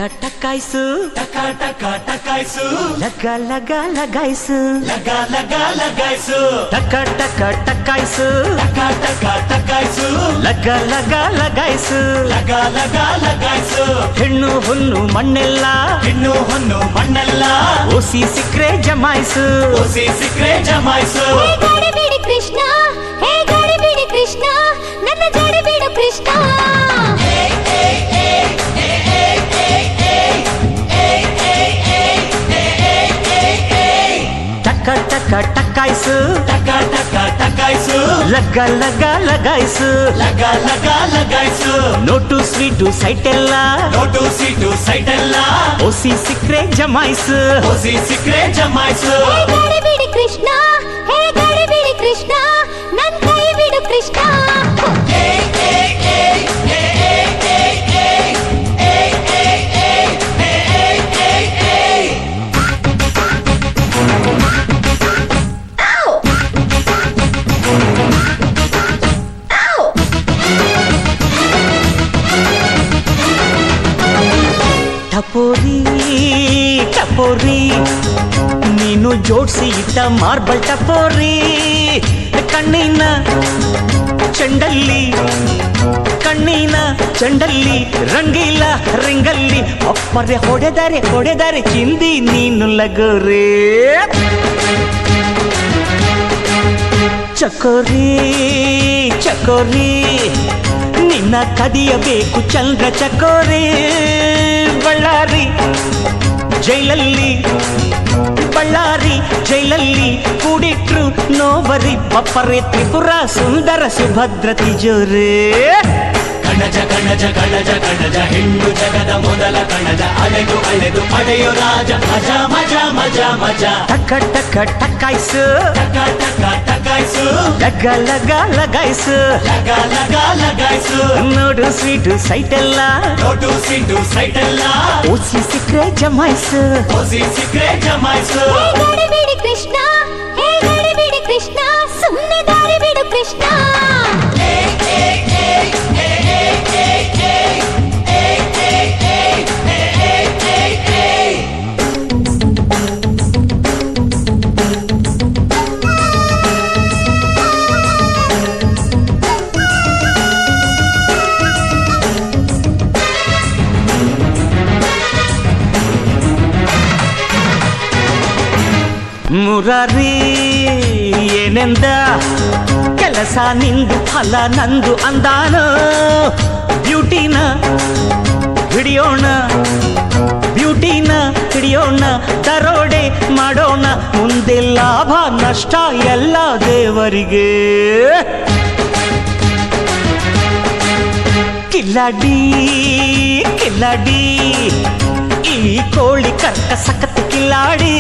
ಟಕಾಯ್ಸು ಟಕ ಟಕ ಟಕಾಯ್ಸು ಲಗ ಲಗ ಲಗಾಯ್ಸು ಲಗ ಲಗ ಲಗಾಯ್ಸು ಟಕ ಟಕ ಟಕಾಯ್ಸು ಟಕ ಟಕ ಟಕಾಯ್ಸು ಲಗ ಲಗ ಲಗಾಯ್ಸು ಲಗ ಲಗ ಲಗಾಯ್ಸು ಹೆಣ್ಣು ಹೊನ್ನು ಮಣ್ಣೆಲ್ಲ ಹೆಣ್ಣು ಹೊನ್ನು ಮಣ್ಣೆಲ್ಲ ಓಸಿ ಸಿಕ್ರೆ ಜಮಾಯ್ಸು ಓಸಿ ಸಿಕ್ರೆ ಜಮಾಯ್ಸು ಗಡಿಬಿಡಿ ಕೃಷ್ಣ ಹೇ ಗಡಿಬಿಡಿ ಕೃಷ್ಣ ನನ್ನ ಗಡಿಬಿಡು ಕೃಷ್ಣ ಟಕ ಟಕ ಟಕಾಯ್ಸು ಟಕ ಟಕ ಟಕಾಯ್ಸು ಲಗ ಲಗ ಲಗಾಯ್ಸು ಲಗ ಲಗ ಲಗಾಯ್ಸು ನೋಟು ಸ್ವೀಟು ಸೈಟ್ ಎಲ್ಲ ನೋಟು ಸೀಟು ಸೈಟ್ ಎಲ್ಲ ಓಸಿ ಸಿಕ್ರೆ ಜಮಾಯ್ಸು ಓಸಿ ಸಿಕ್ರೆ ಜಮಾಯ್ಸು ಹೇ ಗಡಿಬಿಡಿ ಕೃಷ್ಣ ಹೇ ಗಡಿಬಿಡಿ ಕೃಷ್ಣ ನನ್ನ ಕೈ ಬಿಡು ಕೃಷ್ಣ ಟಪೋರಿ ಟಪೋರಿ ನೀನು ಜೋಡ್ಸಿ ಇಟ್ಟ ಮಾರ್ಬಲ್ ಟಪೋರಿ ಕಣ್ಣಿನ ಚೆಂಡಲ್ಲಿ ಕಣ್ಣಿನ ಚೆಂಡಲ್ಲಿ ರಂಗಿಲ್ಲ ರಿಂಗಲ್ಲಿ ಒಪ್ಪರೆ ಹೊಡೆದರೆ ಚಿಂದಿ ನೀನು ಲಗೋರಿ ಚಕೋರಿ ಚಕೋರಿ ನಿನ್ನ ಕದಿಯಬೇಕು ಚಂದ್ರ ಚಕೋರಿ ಬಳ್ಳಾರಿ ಜೈಲಲ್ಲಿ ಬಳ್ಳಾರಿ ಜೈಲಲ್ಲಿ ಕೂಡಿಟ್ರು ನೋಬರಿ ಪಪ್ಪರೆ ತ್ರಿಪುರ ಸುಂದರ ಸುಭದ್ರ ತಿಜೋರಿ ಕಣಜ ಕಣಜ ಕಣಜ ಕಣಜ ಹೆಣ್ಣು ಜಗದ ಮೊದಲ ಕಣಜ ಅಲೆದು ಅಲೆದು ಪಡೆಯೋ ರಾಜ ಮಜಾ ಮಜಾ ಮಜಾ ಮಜಾ ಟಕ ಟಕ ಟಕಾಯ್ಸು ಟಕ ಟಕ ಟಕಾಯ್ಸು ಲಗ ಲಗ ಲಗಾಯ್ಸು ಲಗ ಲಗ ಲಗಾಯ್ಸು ನೋಡು ಸ್ವೀಟು ಸೈಟ್ ಎಲ್ಲ ನೋಟು ಸೀಟು ಸೈಟ್ ಎಲ್ಲ ಓಸಿ ಸಿಕ್ರೆ ಜಮಾಯ್ಸು ಓಸಿ ಸಿಕ್ರೆ ಜಮಾಯ್ಸು ಹೇ ಗಡಿಬಿಡಿ ಕೃಷ್ಣ ಹೇ ಗಡಿಬಿಡಿ ಕೃಷ್ಣ ಸುಮ್ಮನೆ ದಾರಿ ಬಿಡು ಕೃಷ್ಣ ಮುರಾರಿ ಏನೆಂದ ಕೆಲಸ ನಿಂದು ಫಲ ನಂದು ಅಂದಾನು ಬ್ಯೂಟಿನ ಹಿಡಿಯೋಣ ಬ್ಯೂಟಿನ ಹಿಡಿಯೋಣ ದರೋಡೆ ಮಾಡೋಣ ಮುಂದೆ ಲಾಭ ನಷ್ಟ ಎಲ್ಲ ದೇವರಿಗೆ ಕಿಲ್ಲಾಡಿ ಕಿಲ್ಲಾಡಿ ಈ ಕೋಳಿ ಕರ್ಕ ಸಖತ್ ಕಿಲ್ಲಾಡಿ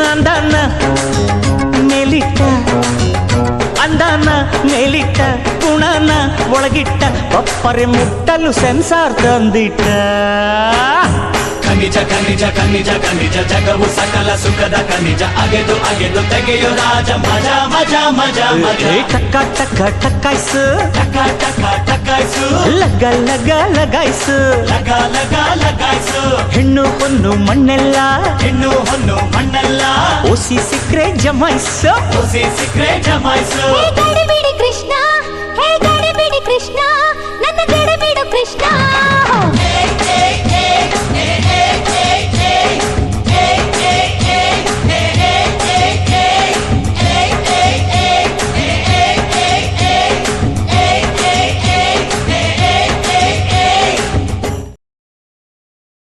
ಅಂದಾನ ಮೇಲಿಟ್ಟ ಅಂದಾನ ಮೇಲಿಟ್ಟ ಗುಣನ ಒಳಗಿಟ್ಟ ಒಪ್ಪರೆ ಮುಟ್ಟಲು ಸೆನ್ಸಾರ್ ತಂದಿಟ್ಟ ಖನಿಜ ಖನಿಜ ಖನಿಜ ಖನಿಜ ಜಗವು ಸಕಲ ಸುಖದ ಖನಿಜ ಅಗೆದು ಅಗೆದು ತೆಗೆಯೋ ರಾಜ ಮಜಾ ಮಜಾ ಮಜಾ ಮಜಾ ಟಕ ಟಕ ಟಕಾಯ್ಸು ಟಕ ಟಕ ಟಕಾಯ್ಸು ಲಗ ಲಗ ಲಗಾಯ್ಸು ಲಗ ಲಗ ಲಗಾಯ್ಸು ಹೆಣ್ಣು ಹೊನ್ನು ಮಣ್ಣೆಲ್ಲ ಹೆಣ್ಣು ಹೊನ್ನು ಮಣ್ಣೆಲ್ಲ ಓಸಿ ಸಿಕ್ರೆ ಜಮಾಯ್ಸು ಓಸಿ ಸಿಕ್ರೆ ಜಮಾಯ್ಸು ಹೇ ಗಡಿಬಿಡಿ